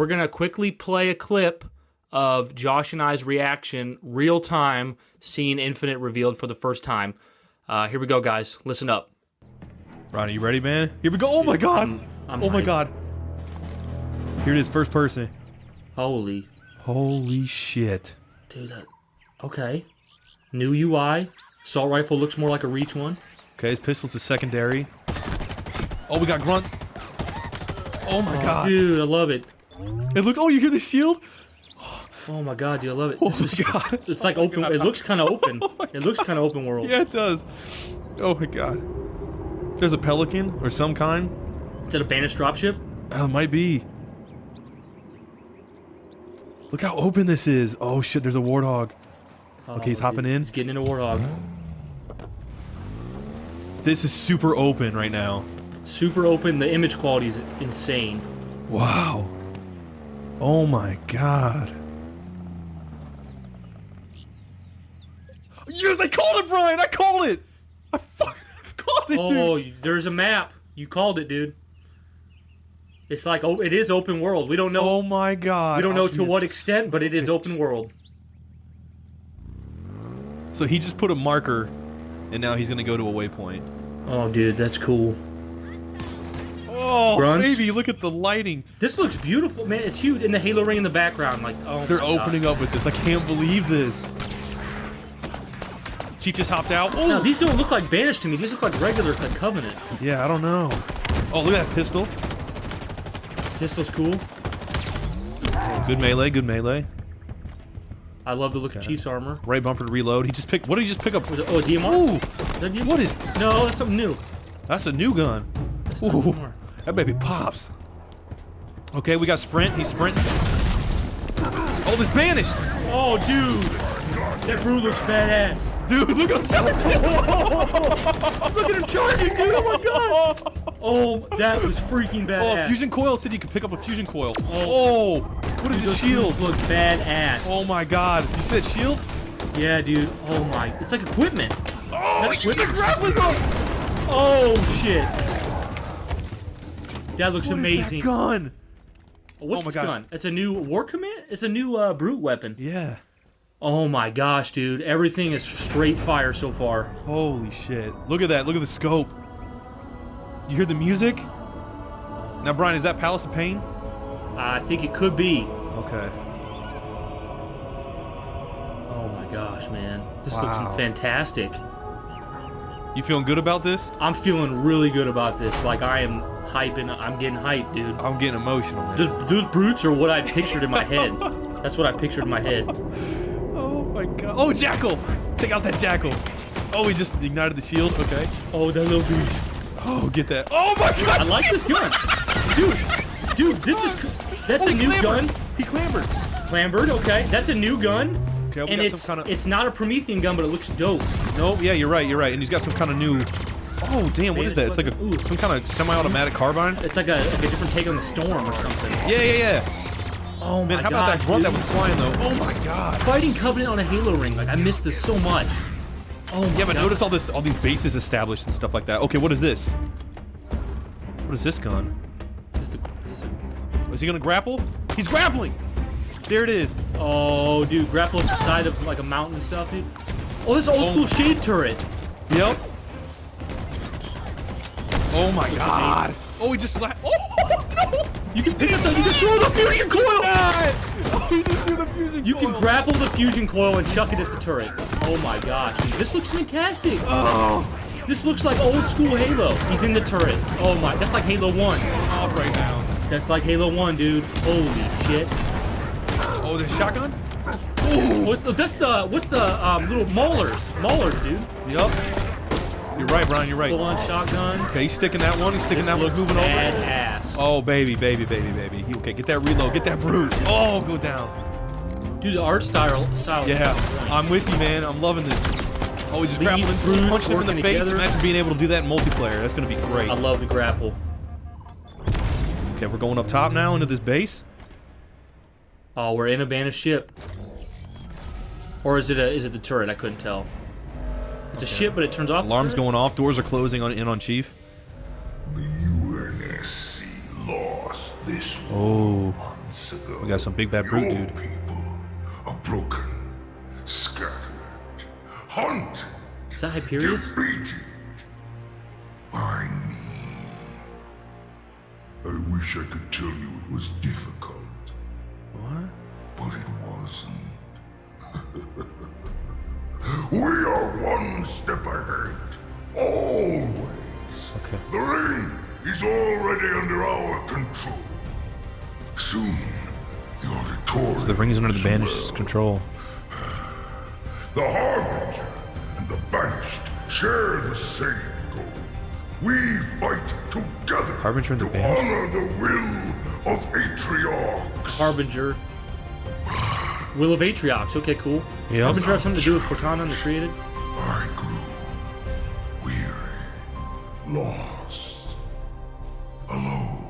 we're going to quickly play a clip of Josh and I's reaction, real time, seeing Infinite revealed for the first time. Here we go, guys. Listen up. Ron, are you ready, man? Here we go. Oh my god. I'm oh my hyped. god. Here it is, first person. Holy shit. dude, okay. New UI. Assault rifle looks more like a reach one. Okay, his pistol's a secondary. Oh, we got grunt. Oh my god. Dude, I love it. It looks. Oh, you hear the shield? Oh my god, dude, I love it. Oh my god. It's like open. It looks kind of open. It looks kind of open world. Yeah, it does. Oh my god. There's a pelican or some kind. Is that a banished dropship? It might be. Look how open this is. Oh shit, there's a warthog. Okay, he's hopping in. He's getting in a warthog. This is super open right now. Super open. The image quality is insane. Wow. Oh my god. Yes, I called it, Brian! I called it! I fucking called it, dude! Oh, there's a map. You called it, dude. It's like, oh, it is open world. We don't know. Oh my god. We don't know to what extent, but it is open world. So he just put a marker, and now he's gonna go to a waypoint. Oh, dude, that's cool. Oh, Grunts. baby, look at the lighting. This looks beautiful, man. It's huge. And the Halo ring in the background. Like, oh, They're my opening God. up with this. I can't believe this. Chief just hopped out. Oh, Now, these don't look like Banished to me. These look like regular like Covenant. yeah, I don't know. Oh, look at that pistol. Pistol's cool. Good melee, good melee. I love the look of Chief's armor. Right bumper to reload. He just picked. What did he just pick up? Was it, oh, a DMR? Ooh, Is that DMR? what is? No, that's something new. That's a new gun. That's not Ooh, DMR. that baby pops. Okay, we got sprint. He's sprinting. Oh, this banished. Oh, dude. That brew looks badass. Dude, look at him charging. Look at him charging, dude. Oh, my God. Oh, that was freaking badass. Oh, fusion coil said you could pick up a fusion coil. Oh, what is his shield? Look badass. Oh my god. You said shield? Yeah, dude. Oh, my. It's like equipment. Oh, That's he's grappling hook. Oh, shit. That looks What is amazing. that gun? What's Oh my this God. gun? It's a new war command? It's a new brute weapon. Yeah. Oh my gosh, dude. Everything is straight fire so far. Holy shit. Look at that. Look at the scope. You hear the music? Now, Brian, is that Palace of Pain? I think it could be. Okay. Oh my gosh, man. This Wow. looks fantastic. You feeling good about this? I'm feeling really good about this. Like, I am hyping. I'm getting hyped, dude. I'm getting emotional, man. Those brutes are what I pictured in my head. That's what I pictured in my head. Oh my god. Oh, Jackal! Take out that Jackal. Oh, he just ignited the shield. Okay. Oh, that little dude. Oh, get that. Oh my god! I like this gun. Dude, this is... That's Oh, a he new clambered. gun. He clambered. Clambered, okay. That's a new gun. Okay, we And got some kind of... it's not a Promethean gun, but it looks dope. No, yeah, you're right, you're right. And he's got some kind of new... Oh, damn, what is that? It's like Ooh. some kind of semi-automatic carbine? It's like a different take on the Storm or something. Yeah. Oh my Man, how god. about that grunt that was flying, though? Oh my god. Fighting Covenant on a Halo ring. Like, I miss this so much. Oh my Yeah, but god. notice all these bases established and stuff like that. Okay, what is this? What is this gun? Is he gonna grapple? He's grappling! There it is. Oh, dude, grapple up the side of like a mountain and stuff, dude. Oh, this old school shade turret. Yep. Oh my god. Oh, he just... Oh, no! You can pick up the, you can throw the fusion coil! Oh, he just threw the fusion You coil. can grapple the fusion coil and chuck it at the turret. Oh my gosh, dude, this looks fantastic. Oh, This looks like old school Halo. He's in the turret. Oh my, that's like Halo 1. off right now. That's like Halo 1, dude. Holy shit. Oh, the shotgun? What's the little Maulers, dude. Yep. You're right, Brian, you're right. Full on shotgun. Okay, he's sticking that one. He's sticking that one. Looks Moving over. badass. Oh, baby. Okay, get that reload. Get that brute. Oh, go down. Dude, the art style. Yeah, I'm with you, man. I'm loving this. Oh, we just Lead, grappling, brutes, punched him in the working face. together. Imagine being able to do that in multiplayer. That's gonna be great. I love the grapple. Okay, we're going up top now into this base. Oh, we're in a banished ship. Or is it the turret? I couldn't tell. It's a ship, but it turns off. Alarms going off. Doors are closing on Chief. The UNSC lost this Oh. months ago, We got some big bad brute, your dude. people are broken, scattered, hunted, Is that Hyperion? defeated by me. I wish I could tell you it was difficult, What? but it wasn't. We are one step ahead, always. Okay. The ring is already under our control. Soon, the auditorium. So the ring is under the as Banished's well. control. The Harbinger and the Banished share the same goal. We fight together Harbinger and the to Banished? honor the will of Atriox. Harbinger. Will of Atriox. Okay, cool. Yeah. Harbinger have something to do with Cortana and the Created? I grew weary, lost, alone.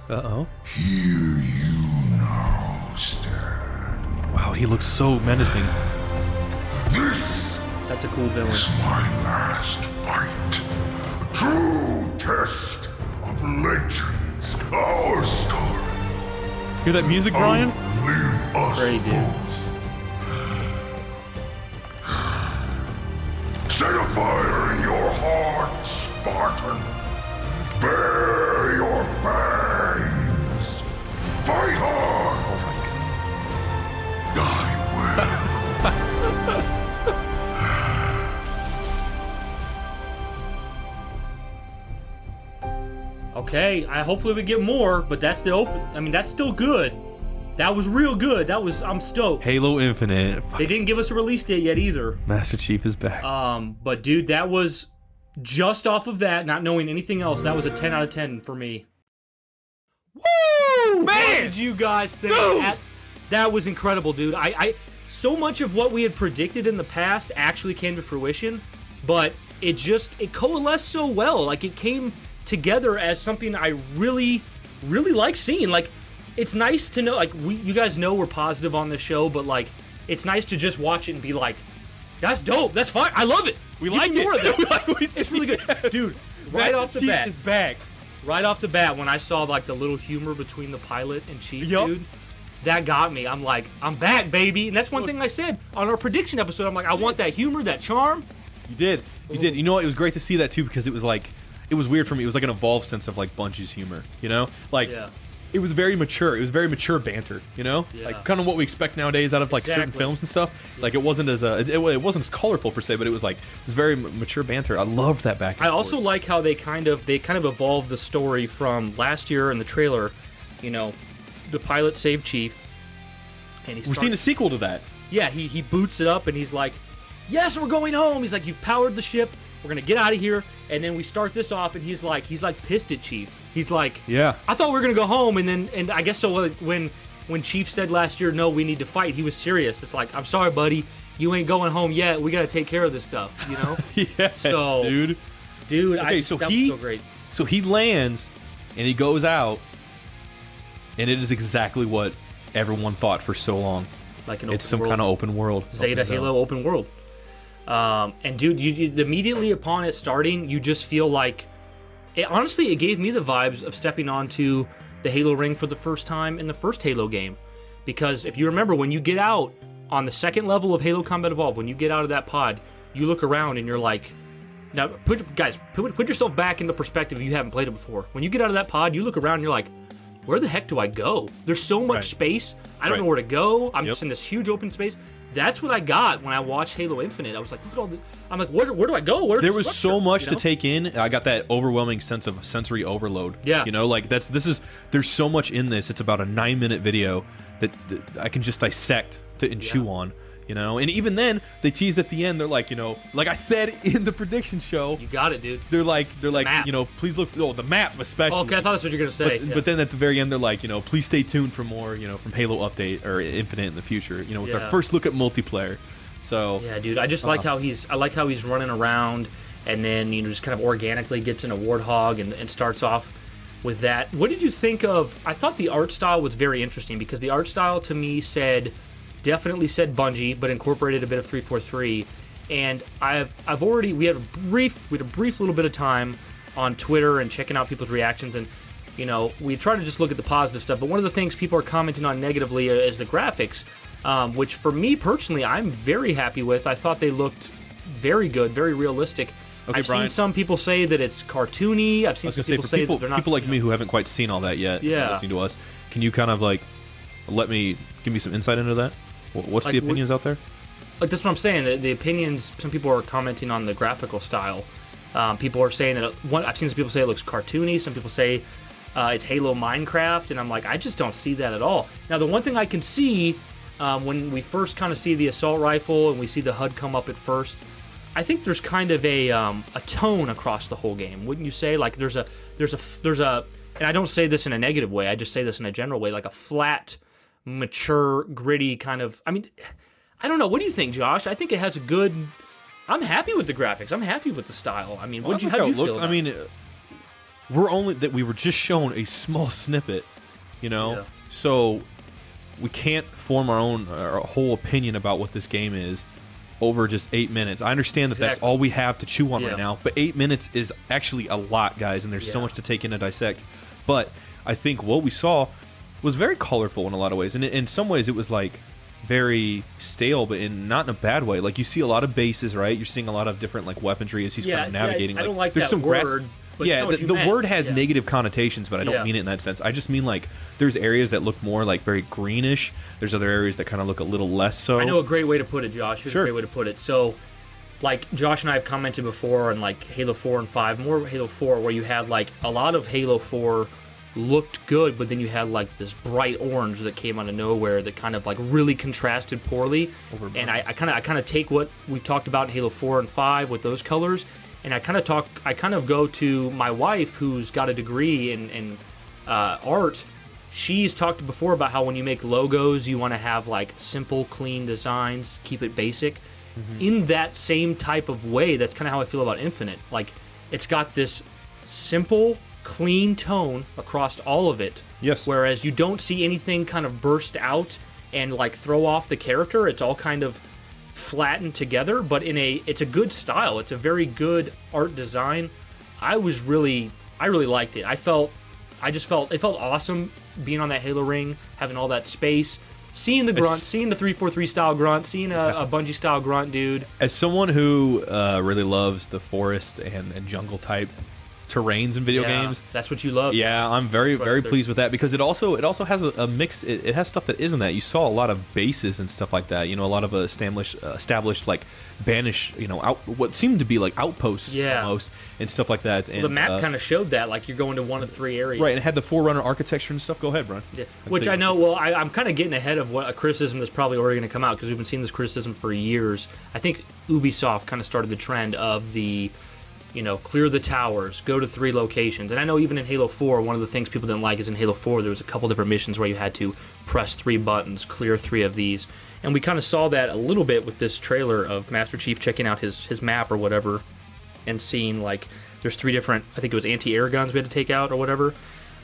Uh-oh. Here you now stand. Wow, he looks so menacing. This That's a cool villain. is my last fight. A true test of legends. Our story. Hear that music, Bryan? Leave us Great, dude. both. Set a fire in your heart, Spartan. Bare your fangs. Fight hard. Die well. Okay, hopefully we get more, but that's the open. I mean, that's still good. That was real good. I'm stoked. Halo Infinite. They didn't give us a release date yet either. Master Chief is back. But dude, that was just off of that, not knowing anything else. That was a 10 out of 10 for me. Woo! What did you guys think? That was incredible, dude. I so much of what we had predicted in the past actually came to fruition, but it coalesced so well. Like, it came together as something I really, really like seeing. Like, it's nice to know, like, you guys know we're positive on this show, but like, it's nice to just watch it and be like, that's dope, that's fine, I love it. We Give like me it. more of that. We like what we see. It's really good, dude. Right off the Chief bat, is back. right off the bat, when I saw like the little humor between the pilot and Chief, Yup. dude, that got me. I'm like, I'm back, baby. And that's one thing I said on our prediction episode. I'm like, I want that humor, that charm. You did. You did. You know what? It was great to see that too, because it was like, it was weird for me. It was like an evolved sense of like Bungie's humor, you know? Like, Yeah. it was very mature. It was very mature banter, you know? Yeah. Like kind of what we expect nowadays out of like certain Exactly. films and stuff. Like it wasn't as it wasn't as colorful per se, but it was like it was very mature banter. I loved that back and I also forth. like how they kind of evolved the story from last year in the trailer. You know, the pilot saved Chief, and We're seeing a sequel to that. Yeah, he boots it up and he's like, yes, we're going home. He's like, you've powered the ship. We're gonna get out of here. And then we start this off, and he's like pissed at Chief. He's like, Yeah. I thought we were gonna go home. And I guess so. When Chief said last year, no, we need to fight, he was serious. It's like, I'm sorry, buddy, you ain't going home yet. We gotta take care of this stuff, you know? Yeah, So, dude. Okay, so that he- was so great. So he lands, and he goes out, and it is exactly what everyone thought for so long. Like an It's open some world. kind of open world. Zeta open zone. Halo open world. And dude, you immediately upon it starting, you just feel like, honestly, it gave me the vibes of stepping onto the Halo ring for the first time in the first Halo game. Because if you remember, when you get out on the second level of Halo Combat Evolved, when you get out of that pod, you look around and you're like, now put yourself back into perspective if you haven't played it before. When you get out of that pod, you look around and you're like, where the heck do I go? There's so much Right. space. I don't Right. know where to go. I'm Yep. just in this huge open space. That's what I got when I watched Halo Infinite. I was like, look at all this. I'm like, where do I go? Where's There the was structure? so much You to know? take in. I got that overwhelming sense of sensory overload. Yeah. You know, like there's so much in this. It's about a 9-minute video that I can just dissect and chew on. You know, and even then they tease at the end. They're like, you know, like I said in the prediction show, You got it, dude. they're like, map. you know, please look. Oh, the map especially. Oh, okay, I thought that's what you're gonna say. But, Yeah. but then at the very end, they're like, you know, please stay tuned for more, you know, from Halo Update or Infinite in the future. You know, with Yeah. our first look at multiplayer. So Yeah, dude. I just like how he's running around, and then just kind of organically gets in a warthog and starts off with that. What did you think of? I thought the art style was very interesting because the art style to me definitely said Bungie, but incorporated a bit of 343. And we had a brief little bit of time on Twitter and checking out people's reactions, and we try to just look at the positive stuff, but one of the things people are commenting on negatively is the graphics, which for me personally, I'm very happy with. I thought they looked very good, very realistic. Okay, I've Brian. seen some people say that it's cartoony. I've seen some people say that they're not. People like me who haven't quite seen all that yet, listening to us, can you kind of like give me some insight into that? What's the opinions out there? Like, that's what I'm saying. The opinions. Some people are commenting on the graphical style. People are saying that I've seen some people say it looks cartoony. Some people say it's Halo Minecraft, and I'm like, I just don't see that at all. Now, the one thing I can see when we first kind of see the assault rifle and we see the HUD come up at first, I think there's kind of a tone across the whole game, wouldn't you say? Like there's a, and I don't say this in a negative way. I just say this in a general way, like a flat, mature, gritty kind of. I mean, I don't know. What do you think, Josh? I think it has a good. I'm happy with the graphics. I'm happy with the style. I mean, how do you feel about it? I mean, we were just shown a small snippet, so we can't form our whole opinion about what this game is over just 8 minutes. I understand that that's all we have to chew on right now, but 8 minutes is actually a lot, guys, and there's so much to take in and dissect. But I think what we saw was very colorful in a lot of ways, and in some ways it was like very stale, but not in a bad way. Like, you see a lot of bases, right? You're seeing a lot of different like weaponry as he's kind of navigating. I don't like there's that some word. But the word has negative connotations, but I don't mean it in that sense. I just mean like there's areas that look more like very greenish. There's other areas that kind of look a little less so. I know a great way to put it, Josh. Here's a great way to put it. So, like Josh and I have commented before on like Halo 4 and 5, more Halo 4, where you had like a lot of Halo 4 looked good, but then you had like this bright orange that came out of nowhere that kind of like really contrasted poorly. And I kind of take what we've talked about in Halo 4 and 5 with those colors. And I kind of go to my wife, who's got a degree in art. She's talked before about how when you make logos, you want to have like simple, clean designs, keep it basic. Mm-hmm. In that same type of way, that's kind of how I feel about Infinite. Like, it's got this simple, clean tone across all of it. Yes. Whereas you don't see anything kind of burst out and like throw off the character. It's all kind of flattened together, but it's a good style. It's a very good art design. I really liked it. It felt awesome being on that Halo ring, having all that space, seeing the grunt, seeing the 343 style grunt, seeing a Bungie style grunt dude. As someone who really loves the forest and jungle type terrains in video games, that's what you love. Yeah, I'm very pleased with that, because it also has a mix. It has stuff that isn't that. You saw a lot of bases and stuff like that. A lot of established like banish, what seemed to be like outposts almost and stuff like that. And the map kind of showed that, like you're going to one of 3 areas. Right, and it had the Forerunner architecture and stuff. Go ahead, Brian. Yeah. Which I know. Well, I'm kind of getting ahead of what a criticism that's probably already going to come out, because we've been seeing this criticism for years. I think Ubisoft kind of started the trend of the clear the towers, go to 3 locations. And I know even in Halo 4, one of the things people didn't like is in Halo 4, there was a couple different missions where you had to press 3 buttons, clear 3 of these. And we kind of saw that a little bit with this trailer of Master Chief checking out his map or whatever, and seeing, like, there's 3 different, I think it was anti-air guns we had to take out or whatever.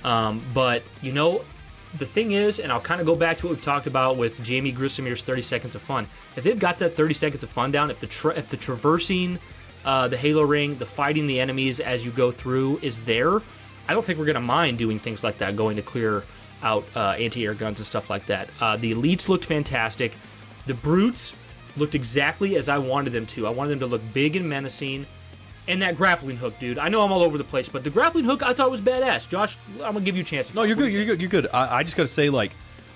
But, the thing is, and I'll kind of go back to what we've talked about with Jamie Grissomier's 30 Seconds of Fun. If they've got that 30 Seconds of Fun down, if the traversing the Halo ring, the fighting the enemies as you go through is there, I don't think we're going to mind doing things like that, going to clear out anti-air guns and stuff like that. The elites looked fantastic. The brutes looked exactly as I wanted them to. I wanted them to look big and menacing. And that grappling hook, dude. I know I'm all over the place, but the grappling hook I thought was badass. Josh, I'm going to give you a chance. No, you're good. You're good. I just got to say, like,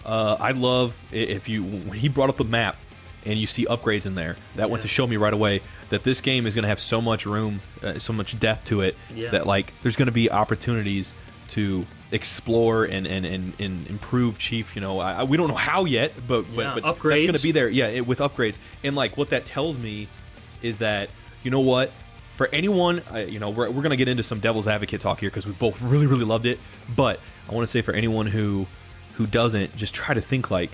I love when he brought up the map and you see upgrades in there. That went to show me right away that this game is going to have so much room, so much depth to it, that like there's going to be opportunities to explore and improve Chief. We don't know how yet, but upgrades. That's going to be there. Yeah, with upgrades. And like what that tells me is that, what, for anyone, we're going to get into some devil's advocate talk here because we both really, really loved it. But I want to say for anyone who doesn't, just try to think like,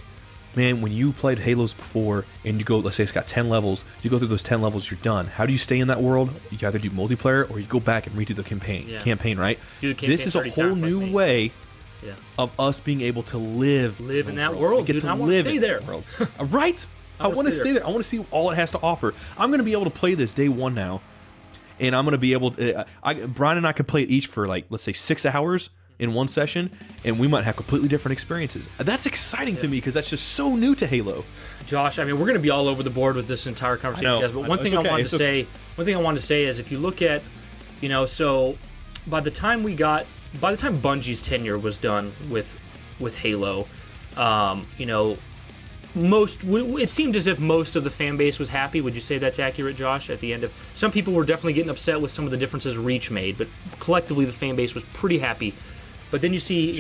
man, when you played Halos before and you go, let's say it's got 10 levels, you go through those 10 levels, you're done. How do you stay in that world? You either do multiplayer or you go back and redo the campaign, right? This is a whole new way of us being able to live in that world. Dude, I want to stay there. Right? I want to stay there. I want to see all it has to offer. I'm going to be able to play this day one now, and I'm going to be able to, Brian and I can play it each for like, let's say 6 hours. in one session, and we might have completely different experiences. That's exciting to me because that's just so new to Halo. Josh, I mean, we're going to be all over the board with this entire conversation, guys, but one thing I wanted to say is if you look at, so by the time Bungie's tenure was done with Halo, it seemed as if most of the fan base was happy. Would you say that's accurate, Josh? At the end of, some people were definitely getting upset with some of the differences Reach made, but collectively the fan base was pretty happy. But then you see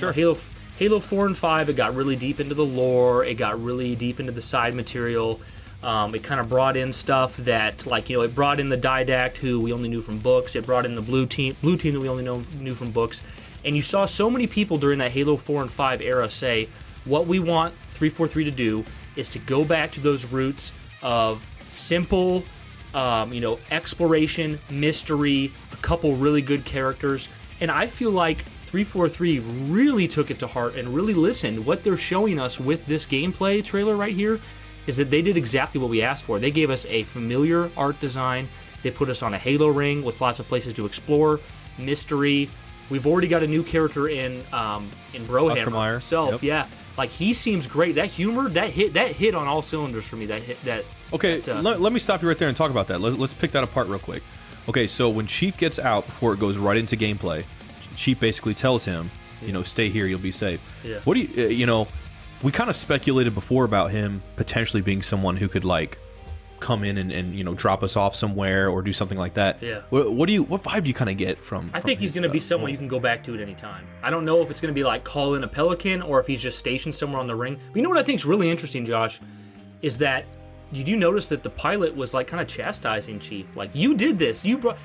Halo 4 and 5, it got really deep into the lore, it got really deep into the side material. It kind of brought in stuff that, it brought in the Didact, who we only knew from books. It brought in the Blue Team that we only knew from books. And you saw so many people during that Halo 4 and 5 era say, what we want 343 to do is to go back to those roots of simple, exploration, mystery, a couple really good characters. And I feel like 343 really took it to heart and really listened. What they're showing us with this gameplay trailer right here is that they did exactly what we asked for. They gave us a familiar art design. They put us on a Halo ring with lots of places to explore, mystery. We've already got a new character in Brohammer himself. Yep. Yeah, he seems great. That humor, that hit on all cylinders for me. Let me stop you right there and talk about that. Let's pick that apart real quick. Okay, so when Chief gets out before it goes right into gameplay, Chief basically tells him, stay here, you'll be safe. Yeah. What do you, we kind of speculated before about him potentially being someone who could come in and drop us off somewhere or do something like that. Yeah. What vibe do you kind of get from? I think he's going to be someone you can go back to at any time. I don't know if it's going to be call in a Pelican or if he's just stationed somewhere on the ring. But you know what I think is really interesting, Josh, is that you do notice that the pilot was kind of chastising Chief. You did this. You brought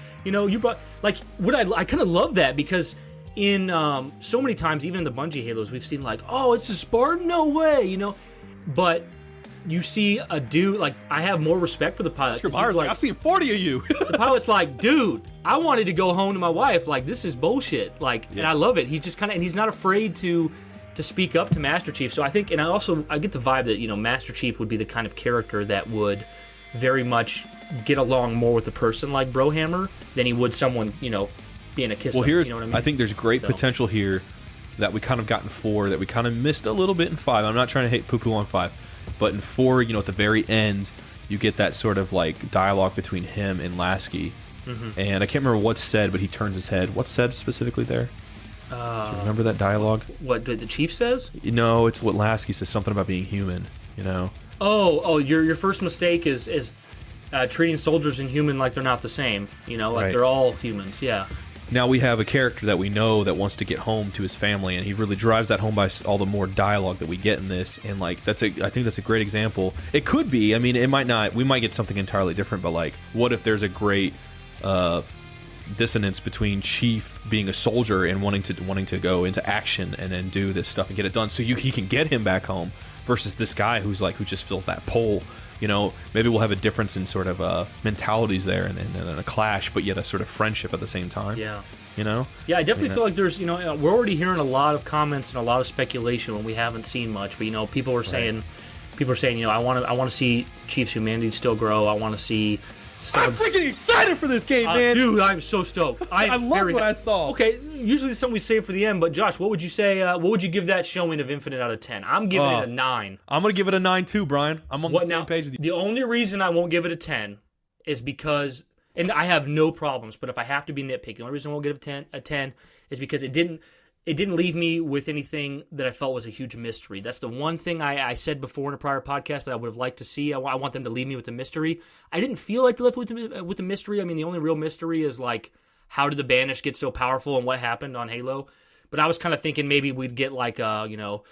I kind of love that because in so many times, even in the Bungie Halos, we've seen oh, it's a Spartan? No way, But you see a dude, I have more respect for the pilot. I've seen 40 of you. The pilot's dude, I wanted to go home to my wife. This is bullshit. And I love it. He just and he's not afraid to speak up to Master Chief. So I think, and I get the vibe that, Master Chief would be the kind of character that would very much get along more with a person like Brohammer than he would someone, being a kisser. Well, here, you know what I mean? I think there's great potential here that we kind of got in 4, that we kind of missed a little bit in 5. I'm not trying to hate poo-poo on 5, but in 4, at the very end, you get that sort of dialogue between him and Lasky. Mm-hmm. And I can't remember what's said, but he turns his head. What's said specifically there? Do you remember that dialogue? What the Chief says? No, it's what Lasky says, something about being human, Oh, your first mistake is treating soldiers and human like they're not the same, right. They're all humans, yeah. Now we have a character that we know that wants to get home to his family, and he really drives that home by all the more dialogue that we get in this, and I think that's a great example. It could be, it might not, we might get something entirely different, but what if there's a great dissonance between Chief being a soldier and wanting to go into action and then do this stuff and get it done, so he can get him back home, versus this guy who just feels that pull. Maybe we'll have a difference in sort of mentalities there and a clash, but yet a sort of friendship at the same time. Yeah. Yeah, I definitely feel like there's, we're already hearing a lot of comments and a lot of speculation when we haven't seen much. But people are saying, I want to see Chief's humanity still grow. I want to see. I'm freaking excited for this game, man. Dude, I'm so stoked. I love what I saw. Okay, usually it's something we save for the end, but Josh, what would you say? What would you give that showing of Infinite out of 10? I'm giving it a 9. I'm going to give it a 9 too, Brian. I'm on the same page with you. The only reason I won't give it a 10 is because, and I have no problems, but if I have to be nitpicky, the only reason I won't give it a 10 is because it didn't leave me with anything that I felt was a huge mystery. That's the one thing I said before in a prior podcast that I would have liked to see. I want them to leave me with a mystery. I didn't feel like they left with the mystery. The only real mystery is how did the Banished get so powerful and what happened on Halo. But I was kind of thinking maybe we'd get a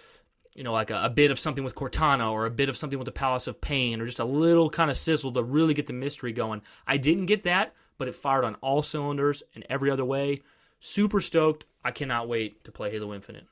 bit of something with Cortana or a bit of something with the Palace of Pain or just a little kind of sizzle to really get the mystery going. I didn't get that, but it fired on all cylinders in every other way. Super stoked. I cannot wait to play Halo Infinite.